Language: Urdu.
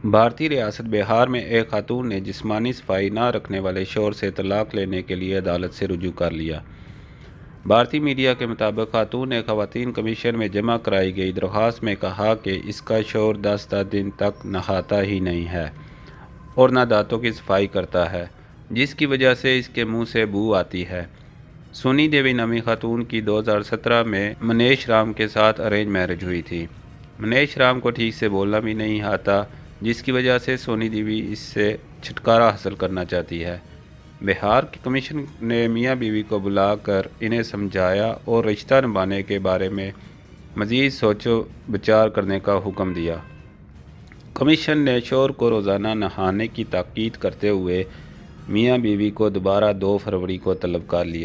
بھارتی ریاست بہار میں ایک خاتون نے جسمانی صفائی نہ رکھنے والے شوہر سے طلاق لینے کے لیے عدالت سے رجوع کر لیا۔ بھارتی میڈیا کے مطابق خاتون نے خواتین کمیشن میں جمع کرائی گئی درخواست میں کہا کہ اس کا شوہر 10 دن تک نہاتا ہی نہیں ہے اور نہ دانتوں کی صفائی کرتا ہے، جس کی وجہ سے اس کے منہ سے بو آتی ہے۔ سونی دیوی نامی خاتون کی 2017 میں منیش رام کے ساتھ ارینج میرج ہوئی تھی۔ منیش رام کو ٹھیک سے بولنا بھی نہیں آتا، جس کی وجہ سے سونی دیوی اس سے چھٹکارا حاصل کرنا چاہتی ہے۔ بہار کی کمیشن نے میاں بیوی کو بلا کر انہیں سمجھایا اور رشتہ نبھانے کے بارے میں مزید سوچ و بچار کرنے کا حکم دیا۔ کمیشن نے شوہر کو روزانہ نہانے کی تاکید کرتے ہوئے میاں بیوی کو دوبارہ 2 فروری کو طلب کر لیا۔